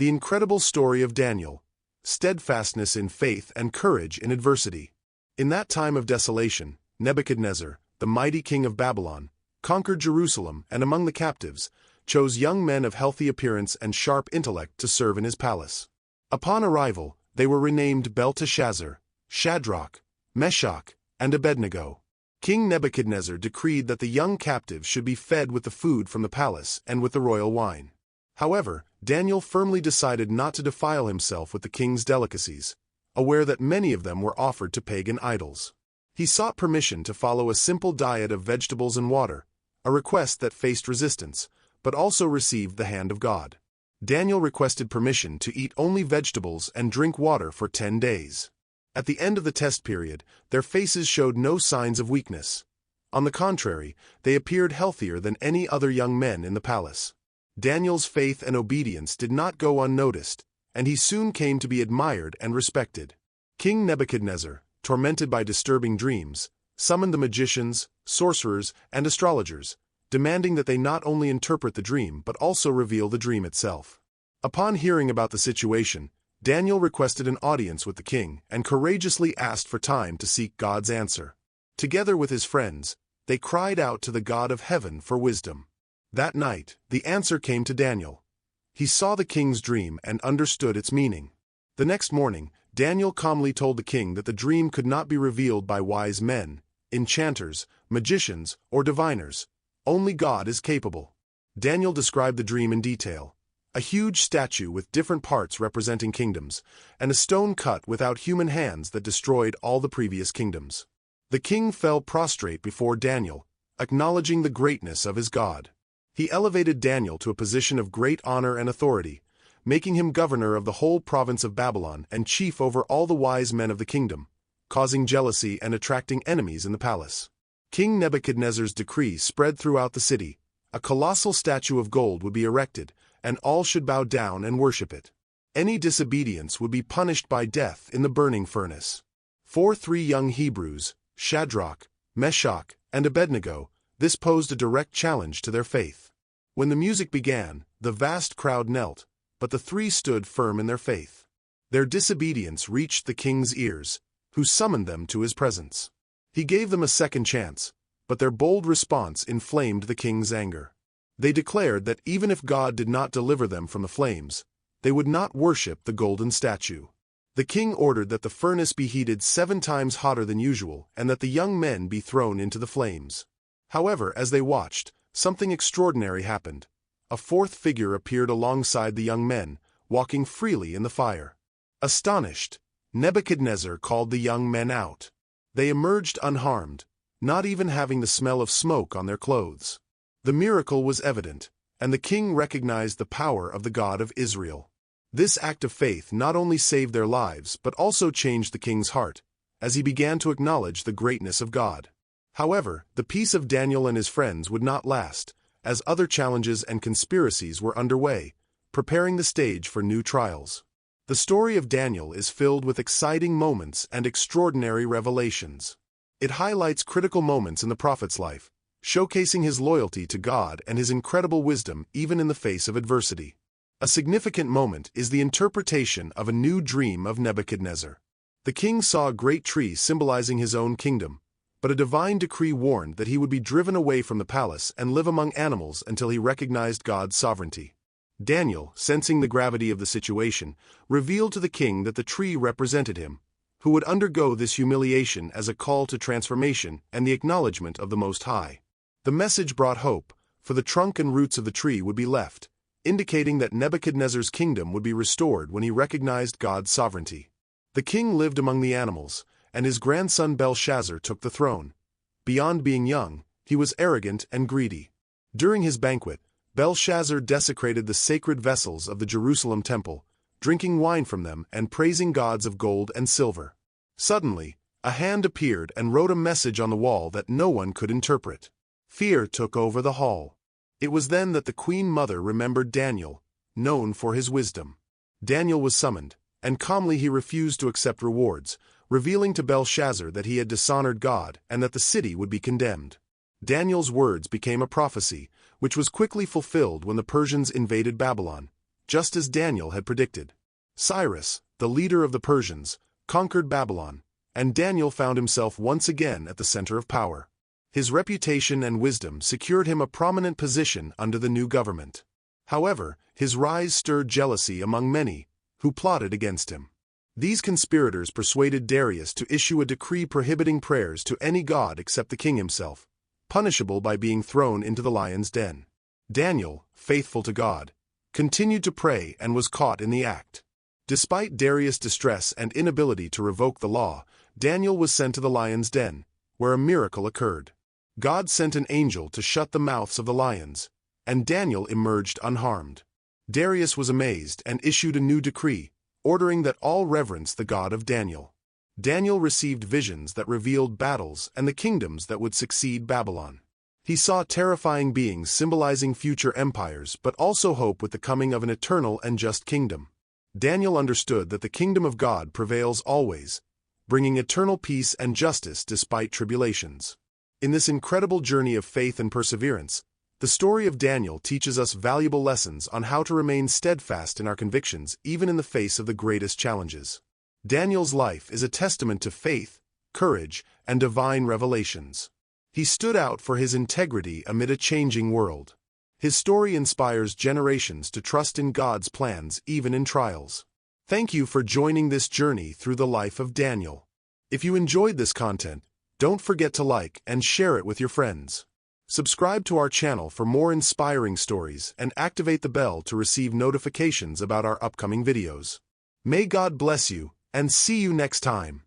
The incredible story of Daniel, steadfastness in faith and courage in adversity. In that time of desolation, Nebuchadnezzar, the mighty king of Babylon, conquered Jerusalem and among the captives, chose young men of healthy appearance and sharp intellect to serve in his palace. Upon arrival, they were renamed Belteshazzar, Shadrach, Meshach, and Abednego. King Nebuchadnezzar decreed that the young captives should be fed with the food from the palace and with the royal wine. However, Daniel firmly decided not to defile himself with the king's delicacies, aware that many of them were offered to pagan idols. He sought permission to follow a simple diet of vegetables and water, a request that faced resistance, but also received the hand of God. Daniel requested permission to eat only vegetables and drink water for 10 days. At the end of the test period, their faces showed no signs of weakness. On the contrary, they appeared healthier than any other young men in the palace. Daniel's faith and obedience did not go unnoticed, and he soon came to be admired and respected. King Nebuchadnezzar, tormented by disturbing dreams, summoned the magicians, sorcerers, and astrologers, demanding that they not only interpret the dream but also reveal the dream itself. Upon hearing about the situation, Daniel requested an audience with the king and courageously asked for time to seek God's answer. Together with his friends, they cried out to the God of heaven for wisdom. That night, the answer came to Daniel. He saw the king's dream and understood its meaning. The next morning, Daniel calmly told the king that the dream could not be revealed by wise men, enchanters, magicians, or diviners. Only God is capable. Daniel described the dream in detail. A huge statue with different parts representing kingdoms, and a stone cut without human hands that destroyed all the previous kingdoms. The king fell prostrate before Daniel, acknowledging the greatness of his God. He elevated Daniel to a position of great honor and authority, making him governor of the whole province of Babylon and chief over all the wise men of the kingdom, causing jealousy and attracting enemies in the palace. King Nebuchadnezzar's decree spread throughout the city. A colossal statue of gold would be erected, and all should bow down and worship it. Any disobedience would be punished by death in the burning furnace. For 3 young Hebrews, Shadrach, Meshach, and Abednego, this posed a direct challenge to their faith. When the music began, the vast crowd knelt, but the 3 stood firm in their faith. Their disobedience reached the king's ears, who summoned them to his presence. He gave them a second chance, but their bold response inflamed the king's anger. They declared that even if God did not deliver them from the flames, they would not worship the golden statue. The king ordered that the furnace be heated 7 times hotter than usual and that the young men be thrown into the flames. However, as they watched, something extraordinary happened. A 4th figure appeared alongside the young men, walking freely in the fire. Astonished, Nebuchadnezzar called the young men out. They emerged unharmed, not even having the smell of smoke on their clothes. The miracle was evident, and the king recognized the power of the God of Israel. This act of faith not only saved their lives but also changed the king's heart, as he began to acknowledge the greatness of God. However, the peace of Daniel and his friends would not last, as other challenges and conspiracies were underway, preparing the stage for new trials. The story of Daniel is filled with exciting moments and extraordinary revelations. It highlights critical moments in the prophet's life, showcasing his loyalty to God and his incredible wisdom even in the face of adversity. A significant moment is the interpretation of a new dream of Nebuchadnezzar. The king saw a great tree symbolizing his own kingdom, but a divine decree warned that he would be driven away from the palace and live among animals until he recognized God's sovereignty. Daniel, sensing the gravity of the situation, revealed to the king that the tree represented him, who would undergo this humiliation as a call to transformation and the acknowledgement of the Most High. The message brought hope, for the trunk and roots of the tree would be left, indicating that Nebuchadnezzar's kingdom would be restored when he recognized God's sovereignty. The king lived among the animals, and his grandson Belshazzar took the throne. Beyond being young, he was arrogant and greedy. During his banquet, Belshazzar desecrated the sacred vessels of the Jerusalem temple, drinking wine from them and praising gods of gold and silver. Suddenly, a hand appeared and wrote a message on the wall that no one could interpret. Fear took over the hall. It was then that the queen mother remembered Daniel, known for his wisdom. Daniel was summoned, and calmly he refused to accept rewards, revealing to Belshazzar that he had dishonored God and that the city would be condemned. Daniel's words became a prophecy, which was quickly fulfilled when the Persians invaded Babylon, just as Daniel had predicted. Cyrus, the leader of the Persians, conquered Babylon, and Daniel found himself once again at the center of power. His reputation and wisdom secured him a prominent position under the new government. However, his rise stirred jealousy among many, who plotted against him. These conspirators persuaded Darius to issue a decree prohibiting prayers to any god except the king himself, punishable by being thrown into the lion's den. Daniel, faithful to God, continued to pray and was caught in the act. Despite Darius' distress and inability to revoke the law, Daniel was sent to the lion's den, where a miracle occurred. God sent an angel to shut the mouths of the lions, and Daniel emerged unharmed. Darius was amazed and issued a new decree, ordering that all reverence the God of Daniel. Daniel received visions that revealed battles and the kingdoms that would succeed Babylon. He saw terrifying beings symbolizing future empires, but also hope with the coming of an eternal and just kingdom. Daniel understood that the kingdom of God prevails always, bringing eternal peace and justice despite tribulations. In this incredible journey of faith and perseverance, the story of Daniel teaches us valuable lessons on how to remain steadfast in our convictions even in the face of the greatest challenges. Daniel's life is a testament to faith, courage, and divine revelations. He stood out for his integrity amid a changing world. His story inspires generations to trust in God's plans even in trials. Thank you for joining this journey through the life of Daniel. If you enjoyed this content, don't forget to like and share it with your friends. Subscribe to our channel for more inspiring stories and activate the bell to receive notifications about our upcoming videos. May God bless you, and see you next time.